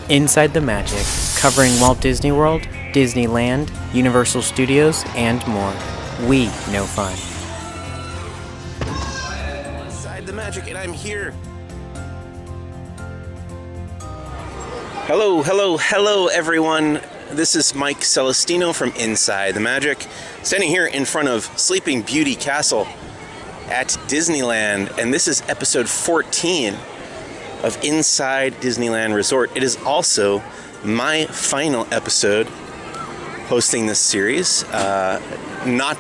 Inside the Magic, covering Walt Disney World, Disneyland, Universal Studios, and more. We know fun. Inside the Magic, and I'm here. Hello, everyone. This is Mike Celestino from Inside the Magic, standing here in front of Sleeping Beauty Castle at Disneyland, and this is episode 14 of Inside Disneyland Resort. It is also my final episode hosting this series. Not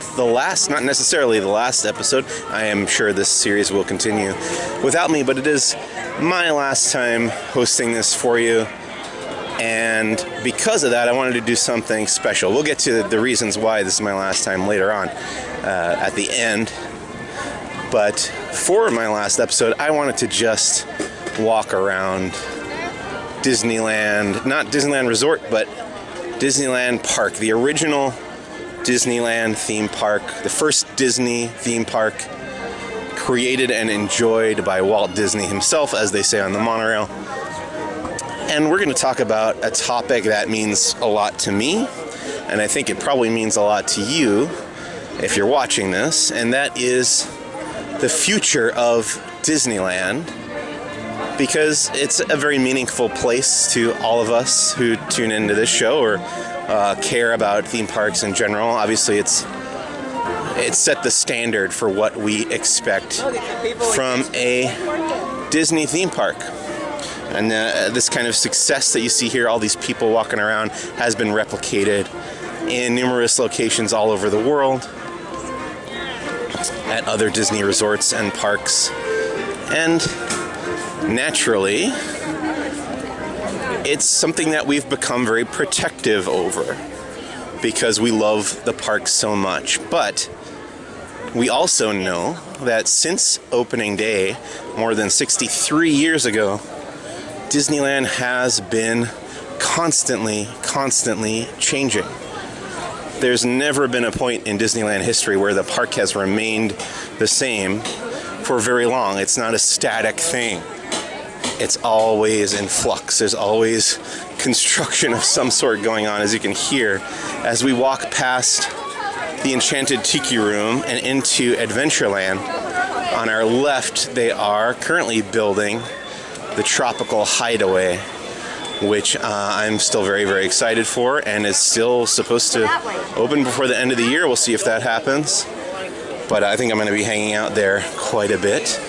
necessarily the last episode. I am sure this series will continue without me, but it is my last time hosting this for you. And because of that, I wanted to do something special. We'll get to the reasons why this is my last time later on at the end. But for my last episode, I wanted to just walk around Disneyland, not Disneyland Resort, but Disneyland Park, the original Disneyland theme park, the first Disney theme park created and enjoyed by Walt Disney himself, as they say on the Monorail. And we're going to talk about a topic that means a lot to me, and I think it probably means a lot to you if you're watching this, and that is the future of Disneyland, because it's a very meaningful place to all of us who tune into this show or care about theme parks in general. Obviously, it's set the standard for what we expect from a Disney theme park. And this kind of success that you see here, all these people walking around, has been replicated in numerous locations all over the world, at other Disney resorts and parks. And naturally, it's something that we've become very protective over because we love the park so much. But we also know that since opening day, more than 63 years ago, Disneyland has been constantly changing. There's never been a point in Disneyland history where the park has remained the same for very long. It's not a static thing. It's always in flux. There's always construction of some sort going on, as you can hear as we walk past the Enchanted Tiki Room and into Adventureland. On our left, they are currently building the Tropical Hideaway, which I'm still very excited for, and is still supposed to open before the end of the year. We'll see if that happens, but I think I'm going to be hanging out there quite a bit.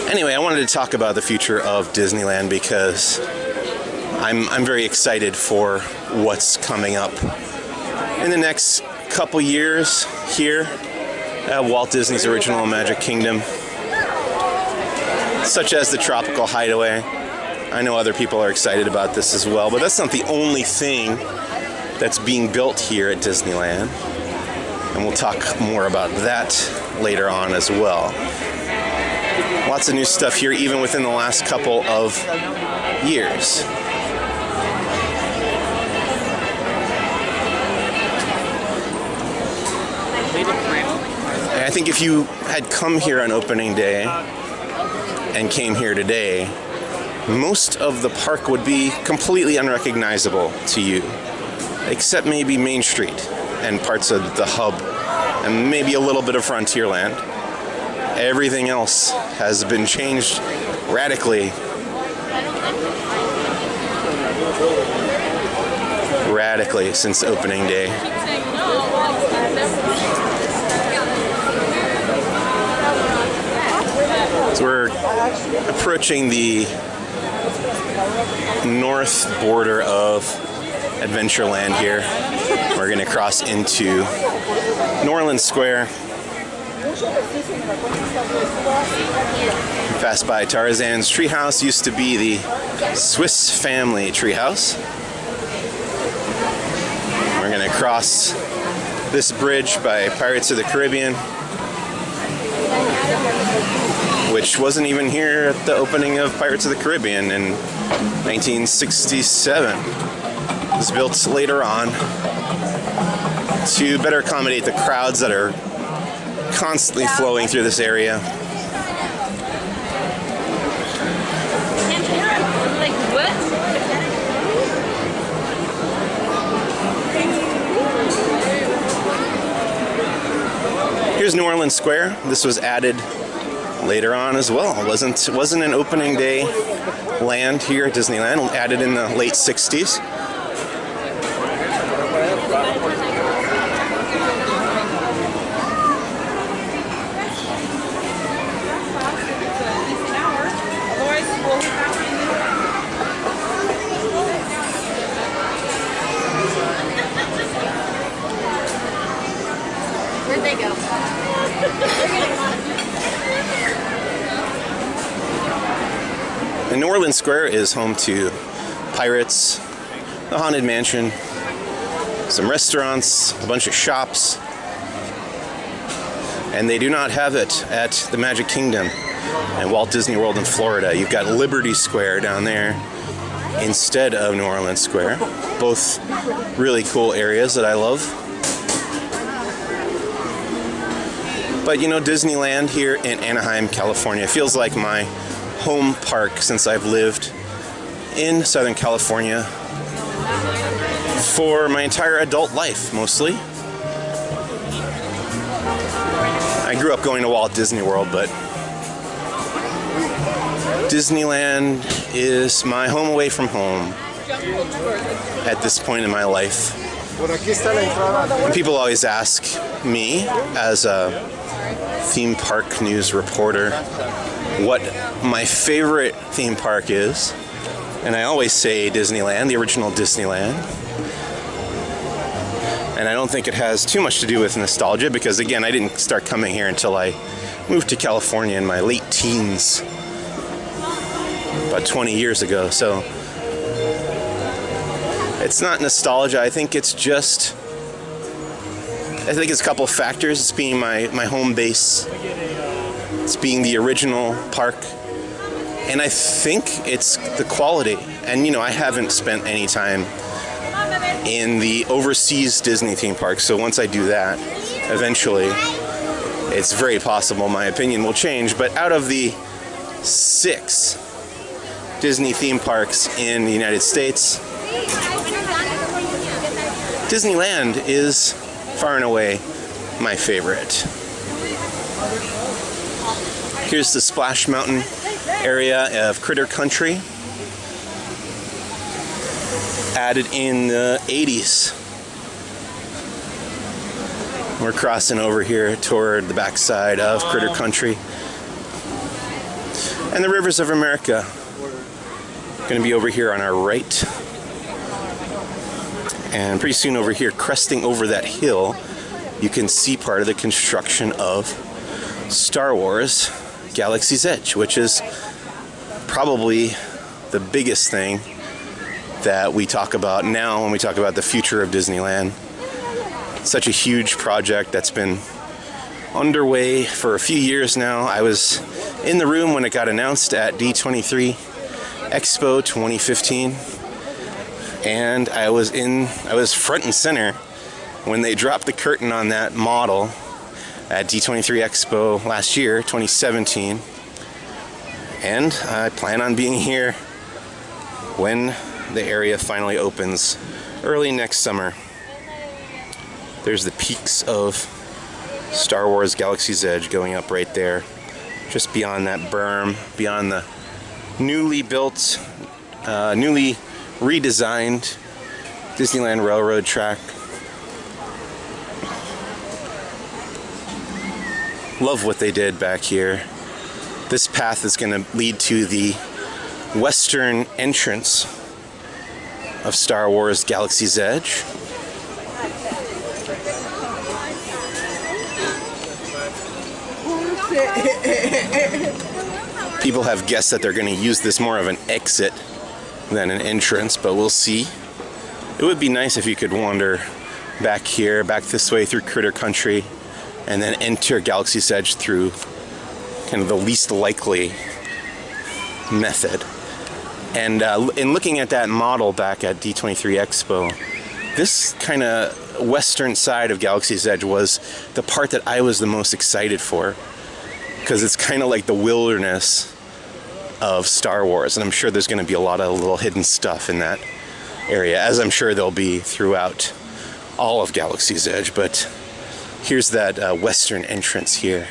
Anyway, I wanted to talk about the future of Disneyland because I'm very excited for what's coming up in the next couple years here at Walt Disney's original Magic Kingdom, such as the Tropical Hideaway. I know other people are excited about this as well, but that's not the only thing that's being built here at Disneyland, and we'll talk more about that later on as well. Lots of new stuff here, even within the last couple of years. I think if you had come here on opening day and came here today, most of the park would be completely unrecognizable to you, except maybe Main Street and parts of the hub and maybe a little bit of Frontierland. Everything else has been changed radically since opening day. So we're approaching the north border of Adventureland here. We're going to cross into New Orleans Square, pass by Tarzan's treehouse. Used to be the Swiss family treehouse. We're going to cross this bridge by Pirates of the Caribbean, which wasn't even here at the opening of Pirates of the Caribbean in 1967. It was built later on to better accommodate the crowds that are constantly flowing through this area. Here's New Orleans Square. This was added later on as well. It wasn't an opening day land here at Disneyland. Added in the late 60s. Where'd they go? And New Orleans Square is home to Pirates, the Haunted Mansion, some restaurants, a bunch of shops, and they do not have it at the Magic Kingdom and Walt Disney World in Florida. You've got Liberty Square down there instead of New Orleans Square. Both really cool areas that I love. But you know, Disneyland here in Anaheim, California feels like my home park since I've lived in Southern California for my entire adult life, mostly. I grew up going to Walt Disney World, but Disneyland is my home away from home at this point in my life. And people always ask me, as a theme park news reporter, what my favorite theme park is. And I always say Disneyland, the original Disneyland. And I don't think it has too much to do with nostalgia because, again, I didn't start coming here until I moved to California in my late teens, about 20 years ago. So it's not nostalgia. I think it's just, I think it's a couple of factors. It's being my home base. It's being the original park. And I think it's the quality. And, you know, I haven't spent any time in the overseas Disney theme parks. So once I do that, eventually, it's very possible my opinion will change. But out of the 6 Disney theme parks in the United States, Disneyland is far and away my favorite. Here's the Splash Mountain area of Critter Country, added in the 80s. We're crossing over here toward the backside of Critter Country. And the Rivers of America, going to be over here on our right. And pretty soon over here, cresting over that hill, you can see part of the construction of Star Wars Galaxy's Edge, which is probably the biggest thing that we talk about now when we talk about the future of Disneyland. Such a huge project that's been underway for a few years now. I was in the room when it got announced at D23 Expo 2015, and I was front and center when they dropped the curtain on that model at D23 Expo last year, 2017. And I plan on being here when the area finally opens early next summer. There's the peaks of Star Wars Galaxy's Edge going up right there, just beyond that berm, beyond the newly built, newly redesigned Disneyland Railroad track. Love what they did back here. This path is going to lead to the western entrance of Star Wars Galaxy's Edge. People have guessed that they're going to use this more of an exit than an entrance, but we'll see. It would be nice if you could wander back here, back this way through Critter Country, and then enter Galaxy's Edge through kind of the least likely method. And in looking at that model back at D23 Expo, this kind of western side of Galaxy's Edge was the part that I was the most excited for, because it's kind of like the wilderness of Star Wars, and I'm sure there's going to be a lot of little hidden stuff in that area, as I'm sure there'll be throughout all of Galaxy's Edge. But Here's that western entrance here.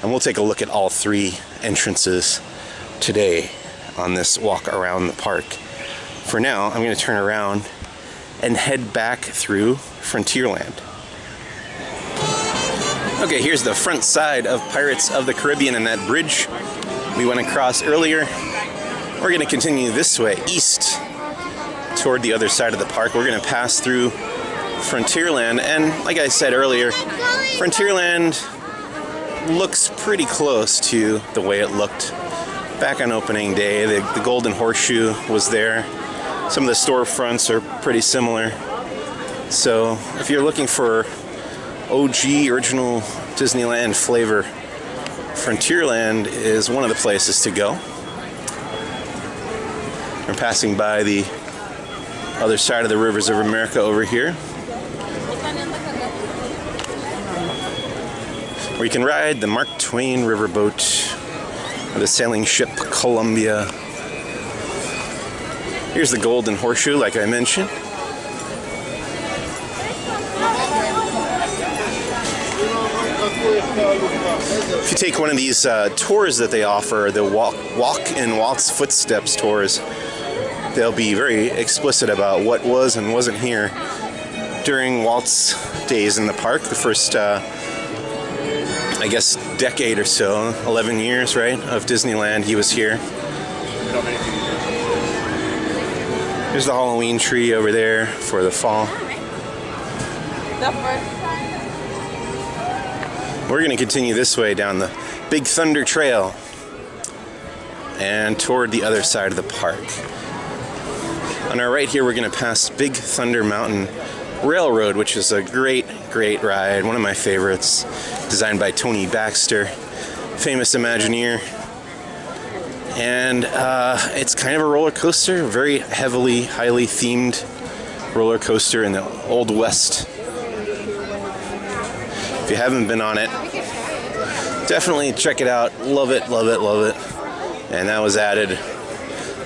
And we'll take a look at all three entrances today on this walk around the park. For now, I'm going to turn around and head back through Frontierland. Okay, here's the front side of Pirates of the Caribbean and that bridge we went across earlier. We're going to continue this way, east, toward the other side of the park. We're going to pass through Frontierland, and like I said earlier, Frontierland looks pretty close to the way it looked back on opening day. The Golden Horseshoe was there. Some of the storefronts are pretty similar. So if you're looking for OG original Disneyland flavor, Frontierland is one of the places to go. We're passing by the other side of the Rivers of America over here, where you can ride the Mark Twain riverboat or the sailing ship Columbia. Here's the Golden Horseshoe, like I mentioned. If you take one of these tours that they offer, the walk in Walt's footsteps tours, they'll be very explicit about what was and wasn't here during Walt's days in the park. The first, I guess, decade or so, 11 years, right, of Disneyland, he was here. There's the Halloween tree over there for the fall. We're going to continue this way down the Big Thunder Trail and toward the other side of the park. On our right here, we're going to pass Big Thunder Mountain Railroad, which is a great ride, one of my favorites, designed by Tony Baxter, famous Imagineer. And it's kind of a roller coaster, very highly themed roller coaster in the Old West. If you haven't been on it, definitely check it out. Love it, love it, love it. And that was added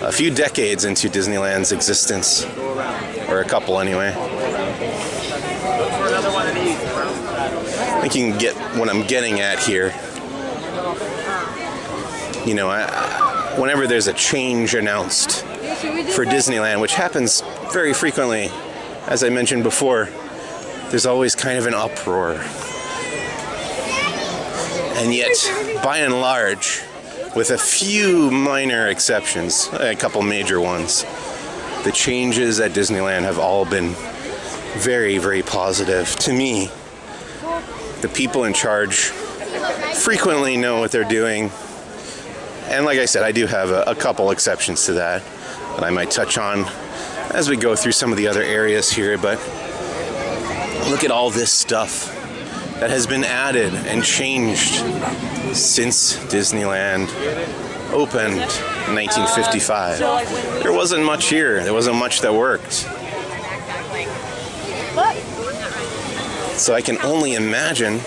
a few decades into Disneyland's existence, or a couple anyway. I think you can get what I'm getting at here. You know, whenever there's a change announced for Disneyland, which happens very frequently, as I mentioned before, there's always kind of an uproar. And yet, by and large, with a few minor exceptions, a couple major ones, the changes at Disneyland have all been very positive. To me, the people in charge frequently know what they're doing. And like I said, I do have a couple exceptions to that I might touch on as we go through some of the other areas here. But look at all this stuff that has been added and changed since Disneyland opened in 1955. There wasn't much here. There wasn't much that worked. So I can only imagine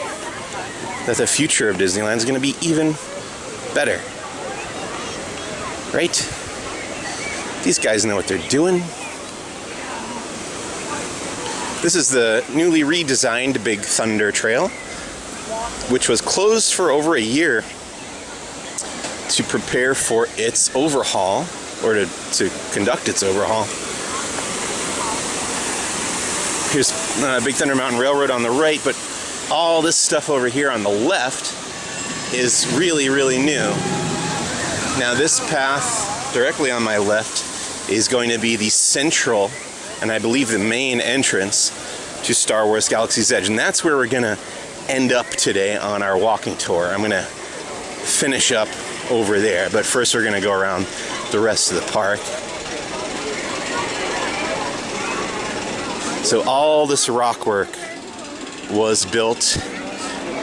that the future of Disneyland is going to be even better. Right? These guys know what they're doing. This is the newly redesigned Big Thunder Trail, which was closed for over a year to prepare for its overhaul, or to conduct its overhaul. Here's Big Thunder Mountain Railroad on the right, but all this stuff over here on the left is really new. Now this path directly on my left is going to be the central, and I believe the main entrance to Star Wars Galaxy's Edge, and that's where we're going to end up today on our walking tour. I'm going to finish up over there, but first we're going to go around the rest of the park. So all this rock work was built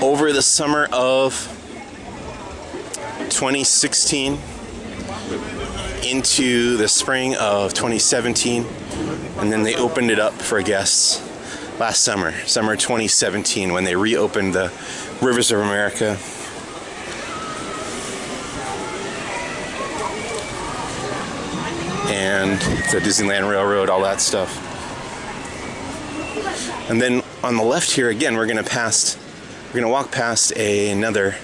over the summer of 2016 into the spring of 2017, and then they opened it up for guests last summer 2017, when they reopened the Rivers of America. And the Disneyland Railroad, all that stuff. And then on the left here, again, we're gonna walk past another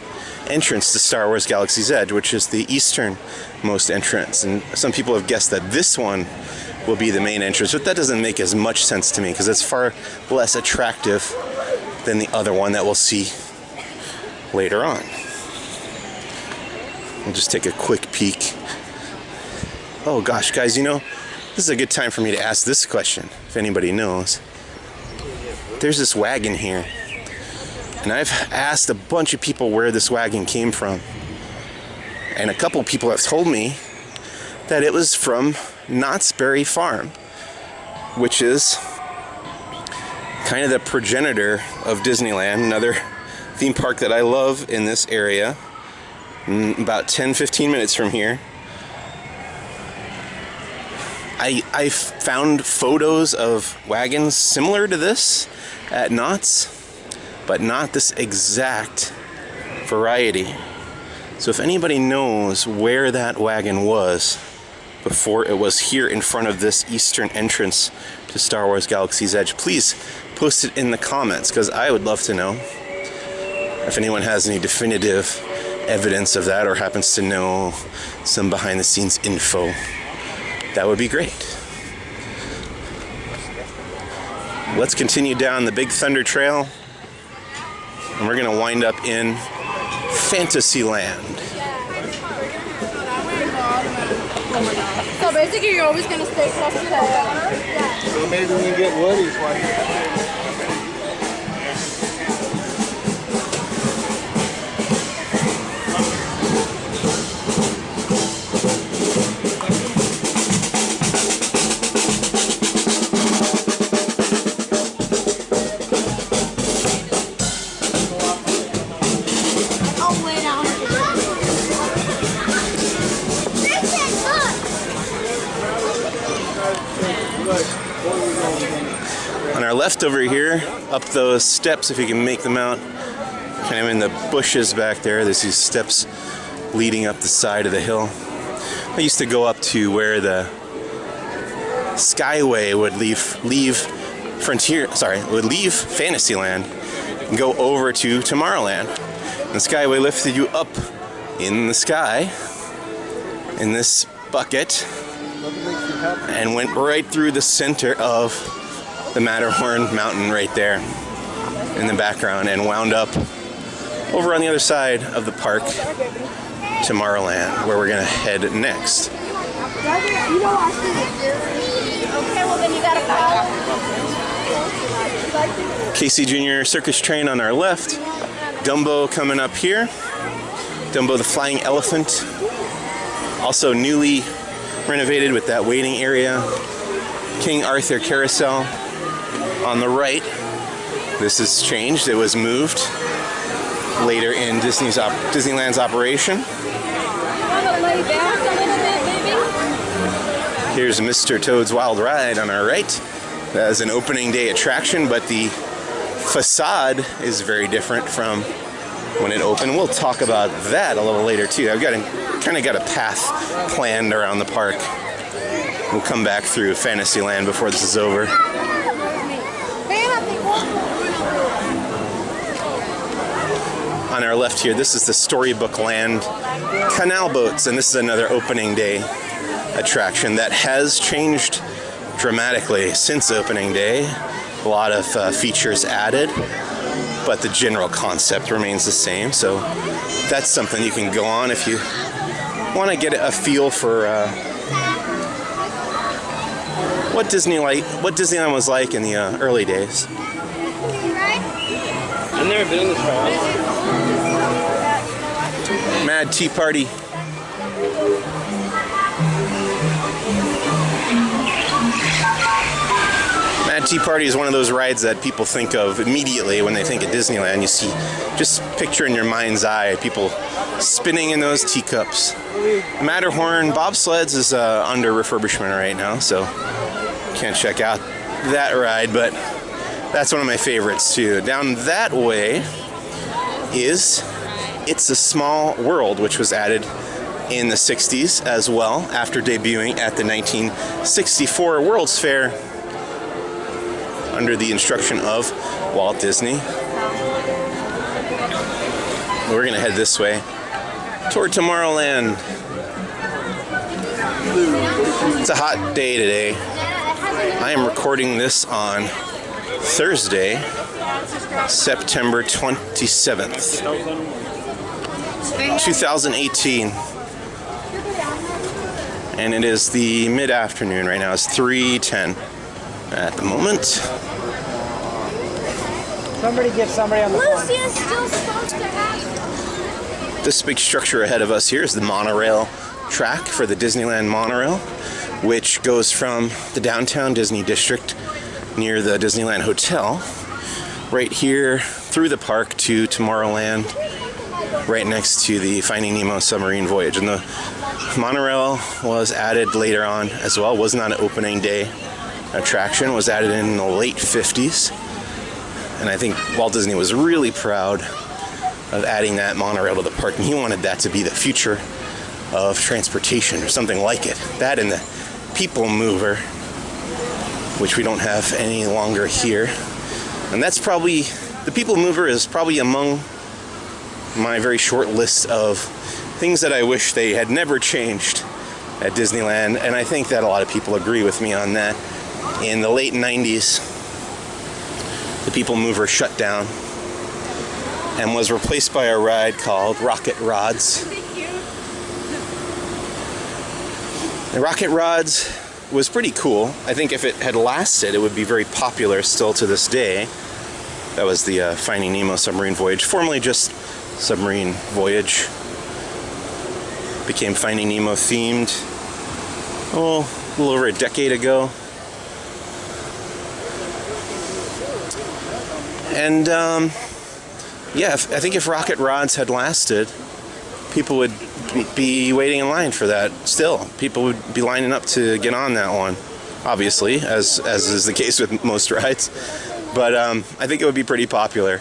entrance to Star Wars Galaxy's Edge, which is the easternmost entrance. And some people have guessed that this one will be the main entrance, but that doesn't make as much sense to me because it's far less attractive than the other one that we'll see later on. We'll just take a quick peek. Oh gosh, guys, you know, this is a good time for me to ask this question, if anybody knows. There's this wagon here, and I've asked a bunch of people where this wagon came from, and a couple people have told me that it was from Knott's Berry Farm, which is kind of the progenitor of Disneyland, another theme park that I love in this area, about 10-15 minutes from here. I found photos of wagons similar to this at Knott's, but not this exact variety. So if anybody knows where that wagon was before it was here in front of this eastern entrance to Star Wars Galaxy's Edge, please post it in the comments, because I would love to know if anyone has any definitive evidence of that or happens to know some behind the scenes info. That would be great. Let's continue down the Big Thunder Trail, and we're going to wind up in Fantasyland. So basically you're always going to stay close to that. So maybe when you get Woody's one. On our left over here, up those steps, if you can make them out, kind of in the bushes back there, there's these steps leading up the side of the hill. I used to go up to where the Skyway would leave Fantasyland and go over to Tomorrowland. The Skyway lifted you up in the sky in this bucket and went right through the center of the Matterhorn mountain right there in the background and wound up over on the other side of the park, Tomorrowland, where we're going to head next. Okay, well then you gotta call. Casey Jr. Circus Train on our left. Dumbo coming up here. Dumbo the Flying Elephant. Also newly renovated with that waiting area. King Arthur Carousel on the right. This has changed. It was moved later in Disneyland's operation. Lay back a little bit, maybe. Here's Mr. Toad's Wild Ride on our right. That is an opening day attraction, but the facade is very different from when it opened. We'll talk about that a little later too. I've kind of got a path planned around the park. We'll come back through Fantasyland before this is over. On our left here, this is the Storybook Land Canal boats, and this is another opening day attraction that has changed dramatically since opening day. A lot of features added, but the general concept remains the same. So that's something you can go on if you want to get a feel for what Disneyland was like in the early days. I've never been in this ride. Mad Tea Party. Mad Tea Party is one of those rides that people think of immediately when they think of Disneyland. You see, just picture in your mind's eye people spinning in those teacups. Matterhorn bobsleds is under refurbishment right now, so can't check out that ride, but that's one of my favorites too. Down that way is It's a Small World, which was added in the 60s as well, after debuting at the 1964 World's Fair. On under the instruction of Walt Disney. We're gonna head this way toward Tomorrowland. It's a hot day today. I am recording this on Thursday, September 27th, 2018. And it is the mid-afternoon right now. It's 3:10 at the moment. Somebody get somebody on the phone. Lucy is still supposed to have. This big structure ahead of us here is the monorail track for the Disneyland monorail, which goes from the downtown Disney district near the Disneyland Hotel right here through the park to Tomorrowland, right next to the Finding Nemo Submarine Voyage. And the monorail was added later on as well. Was not an opening day attraction. Was added in the late 50s. And I think Walt Disney was really proud of adding that monorail to the park, and he wanted that to be the future of transportation or something like it. That and the people mover, which we don't have any longer here. And that's probably, the people mover is probably among my very short list of things that I wish they had never changed at Disneyland, and I think that a lot of people agree with me on that. In the late 90s, the people mover shut down and was replaced by a ride called Rocket Rods. The Rocket Rods was pretty cool. I think if it had lasted, it would be very popular still to this day. That was the Finding Nemo Submarine Voyage, formerly just Submarine Voyage. Became Finding Nemo themed, a little over a decade ago. And yeah, I think if Rocket Rods had lasted, people would be waiting in line for that still. People would be lining up to get on that one, obviously, as is the case with most rides. But I think it would be pretty popular.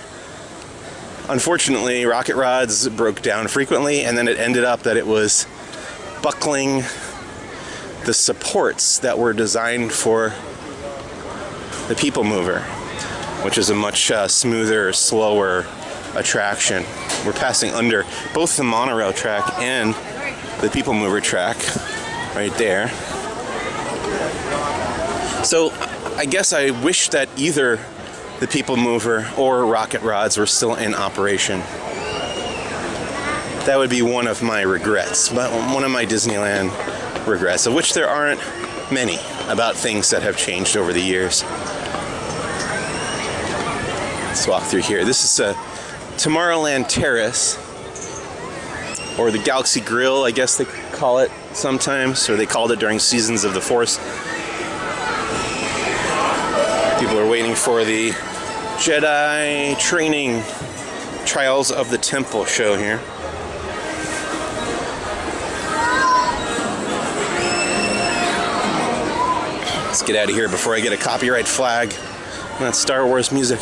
Unfortunately, Rocket Rods broke down frequently, and then it ended up that it was buckling the supports that were designed for the People Mover, which is a much smoother, slower attraction. We're passing under both the monorail track and the People Mover track right there. So I guess I wish that either the People Mover or Rocket Rods were still in operation. That would be one of my regrets, one of my Disneyland regrets, of which there aren't many about things that have changed over the years. Let's walk through here. This is a Tomorrowland Terrace, or the Galaxy Grill, I guess they call it sometimes, or they called it during Seasons of the Force. People are waiting for the Jedi training Trials of the Temple show here. Let's get out of here before I get a copyright flag. That's Star Wars music.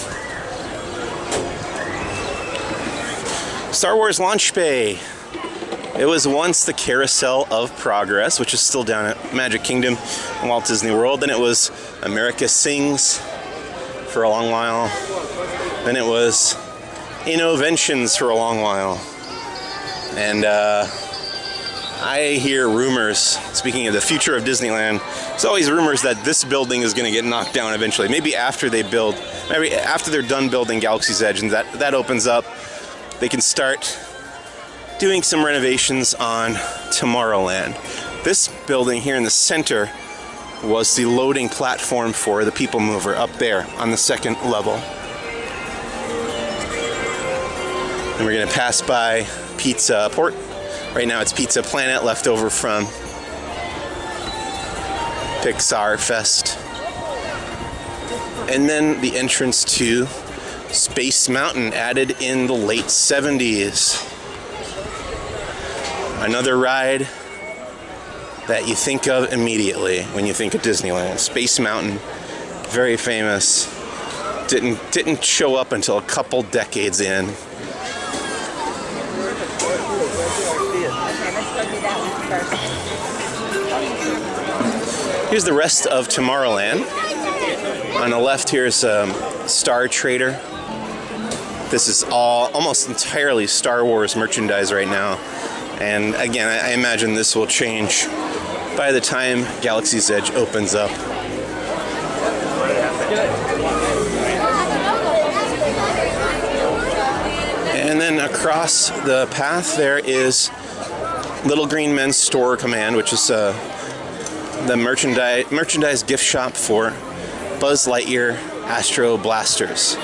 Star Wars Launch Bay. It was once the Carousel of Progress, which is still down at Magic Kingdom in Walt Disney World. Then it was America Sings for a long while. Then it was Innoventions for a long while. And I hear rumors, speaking of the future of Disneyland, there's always rumors that this building is going to get knocked down eventually. Maybe after they build, maybe after they're done building Galaxy's Edge and that opens up, they can start doing some renovations on Tomorrowland. This building here in the center was the loading platform for the People Mover up there on the second level. And we're going to pass by Pizza Port. Right now it's Pizza Planet, left over from Pixar Fest. And then the entrance to Space Mountain, added in the late 70s. Another ride that you think of immediately when you think of Disneyland. Space Mountain, very famous. Didn't show up until a couple decades in. Here's the rest of Tomorrowland. On the left here is Star Trader. This is almost entirely Star Wars merchandise right now. And again, I imagine this will change by the time Galaxy's Edge opens up. And then across the path there is Little Green Men's Store Command, which is the merchandise gift shop for Buzz Lightyear Astro Blasters,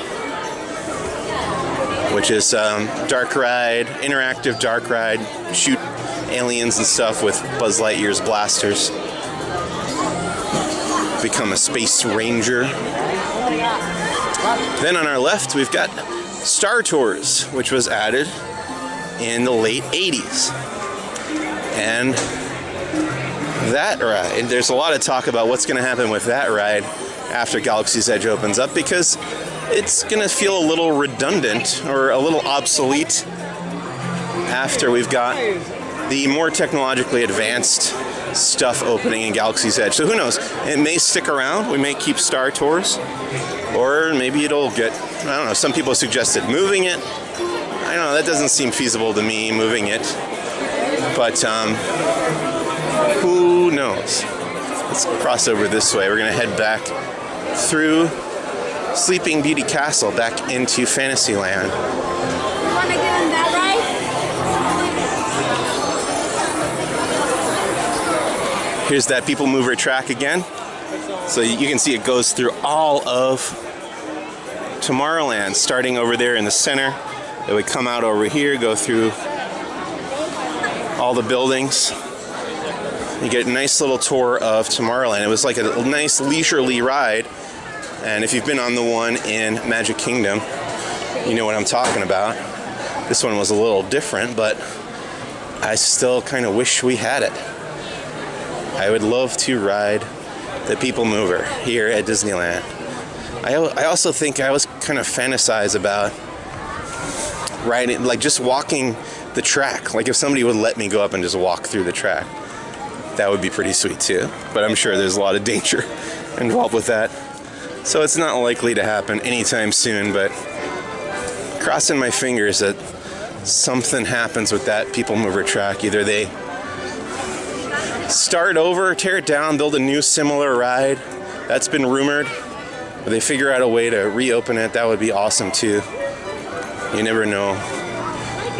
which is dark ride, interactive dark ride, shoot aliens and stuff with Buzz Lightyear's blasters. Become a space ranger. Then on our left we've got Star Tours, which was added in the late 80s. And that ride, there's a lot of talk about what's going to happen with that ride after Galaxy's Edge opens up, because it's going to feel a little redundant or a little obsolete after we've got the more technologically advanced stuff opening in Galaxy's Edge. So who knows? It may stick around. We may keep Star Tours, or maybe it'll get, I don't know, some people suggested moving it. I don't know, that doesn't seem feasible to me, moving it. But who knows? Let's cross over this way. We're going to head back through Sleeping Beauty Castle back into Fantasyland. You want to get in that ride? Here's that People Mover track again. So you can see it goes through all of Tomorrowland, starting over there in the center. It would come out over here, go through all the buildings. You get a nice little tour of Tomorrowland. It was like a nice leisurely ride. And if you've been on the one in Magic Kingdom, you know what I'm talking about. This one was a little different, but I still kind of wish we had it. I would love to ride the People Mover here at Disneyland. I also think I always kind of fantasize about riding, like just walking the track. Like if somebody would let me go up and just walk through the track, that would be pretty sweet too. But I'm sure there's a lot of danger involved with that. So it's not likely to happen anytime soon, but crossing my fingers that something happens with that People Mover track. Either they start over, tear it down, build a new similar ride. That's been rumored. Or they figure out a way to reopen it. That would be awesome too. You never know.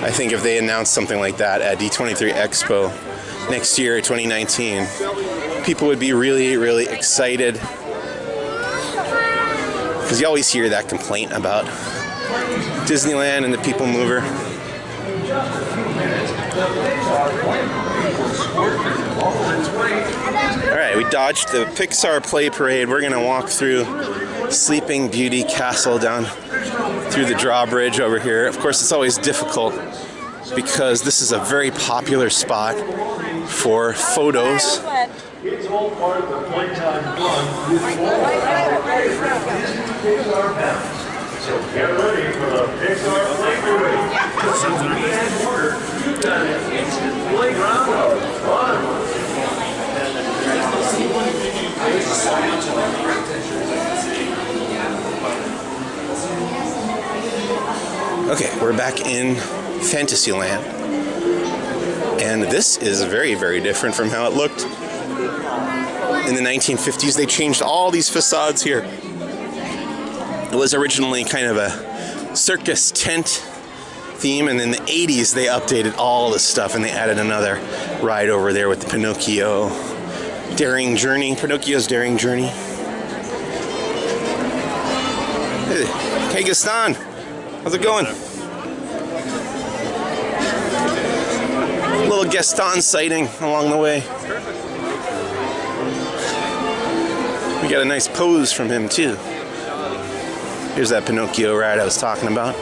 I think if they announce something like that at D23 Expo next year, 2019, people would be really, really excited. Because you always hear that complaint about Disneyland and the People Mover. Alright, we dodged the Pixar Play Parade. We're going to walk through Sleeping Beauty Castle down through the drawbridge over here. Of course, it's always difficult because this is a very popular spot for photos. It's all part of the playtime fun with Pixar Bounce. So get ready for the Pixar Play Parade. And order, you've got an instant playground of fun. Okay, we're back in Fantasyland. And this is very, very different from how it looked in the 1950s. They changed all these facades here. It was originally kind of a circus tent theme, and in the 80s they updated all the stuff and they added another ride over there with the Pinocchio Daring Journey, Pinocchio's Daring Journey. Hey Gaston, how's it going? A little Gaston sighting along the way. We got a nice pose from him too. Here's that Pinocchio ride I was talking about.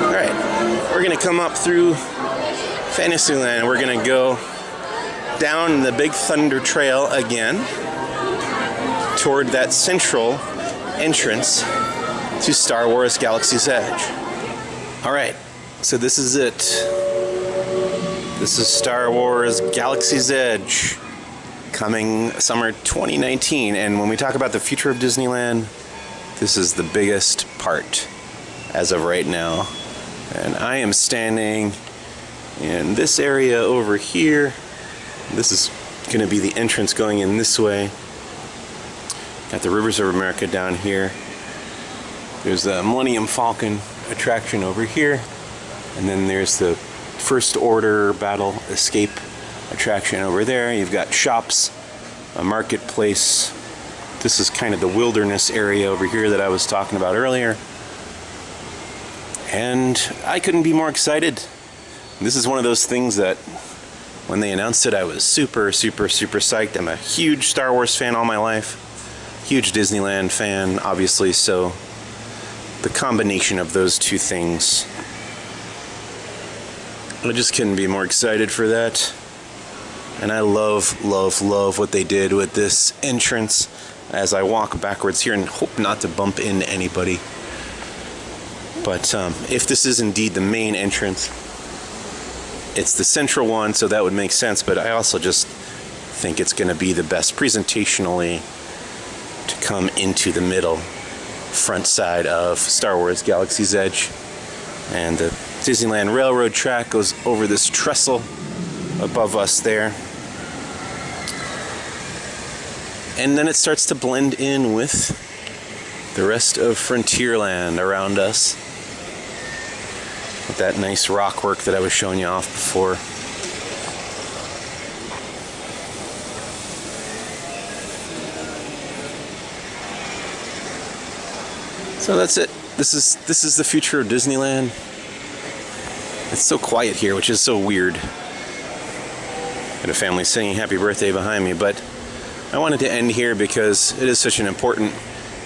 Alright, we're gonna come up through Fantasyland. We're gonna go down the Big Thunder Trail again toward that central entrance to Star Wars Galaxy's Edge. Alright, so this is it. This is Star Wars Galaxy's Edge, coming summer 2019. And when we talk about the future of Disneyland, this is the biggest part as of right now. And I am standing in this area over here. This is going to be the entrance going in this way. Got the Rivers of America down here. There's the Millennium Falcon attraction over here. And then there's the First Order Battle Escape attraction over there. You've got shops, a marketplace. This is kind of the wilderness area over here that I was talking about earlier. And I couldn't be more excited. This is one of those things that when they announced it, I was super psyched. I'm a huge Star Wars fan all my life. Huge Disneyland fan, obviously, so the combination of those two things, I just couldn't be more excited for that. And I love what they did with this entrance as I walk backwards here and hope not to bump into anybody. But if this is indeed the main entrance, it's the central one, so that would make sense. But I also just think it's going to be the best presentationally to come into the middle front side of Star Wars Galaxy's Edge. And the Disneyland Railroad track goes over this trestle above us there. And then it starts to blend in with the rest of Frontierland around us. With that nice rock work that I was showing you off before. So that's it. This is the future of Disneyland. It's so quiet here, which is so weird. Got a family singing happy birthday behind me, but I wanted to end here because it is such an important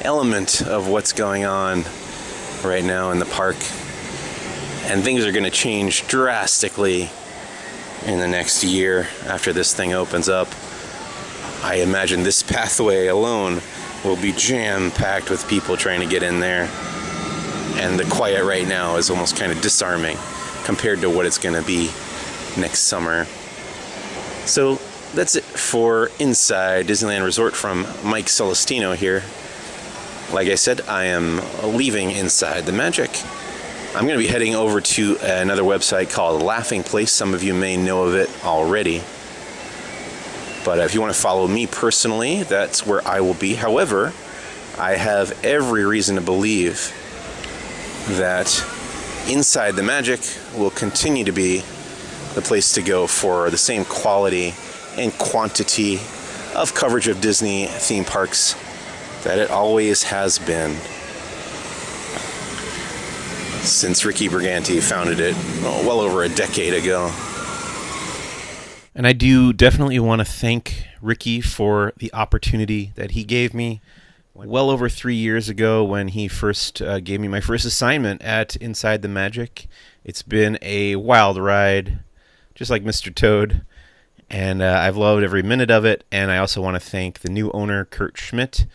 element of what's going on right now in the park. And things are going to change drastically in the next year after this thing opens up. I imagine this pathway alone will be jam-packed with people trying to get in there. And the quiet right now is almost kind of disarming compared to what it's going to be next summer. So that's it for Inside Disneyland Resort from Mike Celestino here. Like I said, I am leaving Inside the Magic. I'm going to be heading over to another website called Laughing Place. Some of you may know of it already. But if you want to follow me personally, that's where I will be. However, I have every reason to believe that Inside the Magic will continue to be the place to go for the same quality and quantity of coverage of Disney theme parks that it always has been since Ricky Briganti founded it well over a decade ago. And I do definitely want to thank Ricky for the opportunity that he gave me well over 3 years ago when he first gave me my first assignment at Inside the Magic. It's been a wild ride, just like Mr. Toad, and I've loved every minute of it. And I also want to thank the new owner, Kurt Schmidt,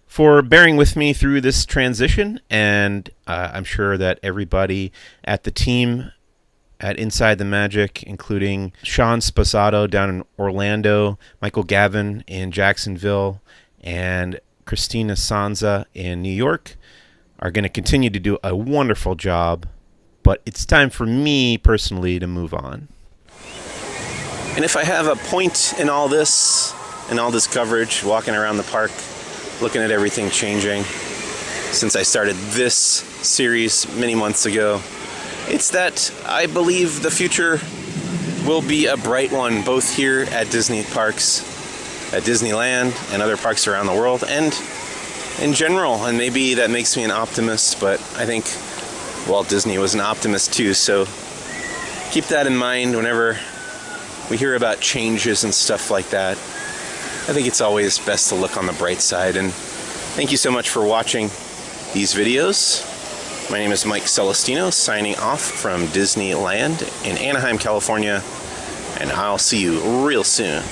for bearing with me through this transition. And I'm sure that everybody at the team at Inside the Magic, including Sean Sposato down in Orlando, Michael Gavin in Jacksonville, and Christina Sanza in New York, are going to continue to do a wonderful job. But it's time for me personally to move on. And if I have a point in all this coverage, walking around the park, looking at everything changing since I started this series many months ago, it's that I believe the future will be a bright one, both here at Disney parks, at Disneyland and other parks around the world, and in general. And maybe that makes me an optimist, but I think Walt Disney was an optimist too, so keep that in mind whenever we hear about changes and stuff like that. I think it's always best to look on the bright side. And thank you so much for watching these videos. My name is Mike Celestino, signing off from Disneyland in Anaheim, California, and I'll see you real soon.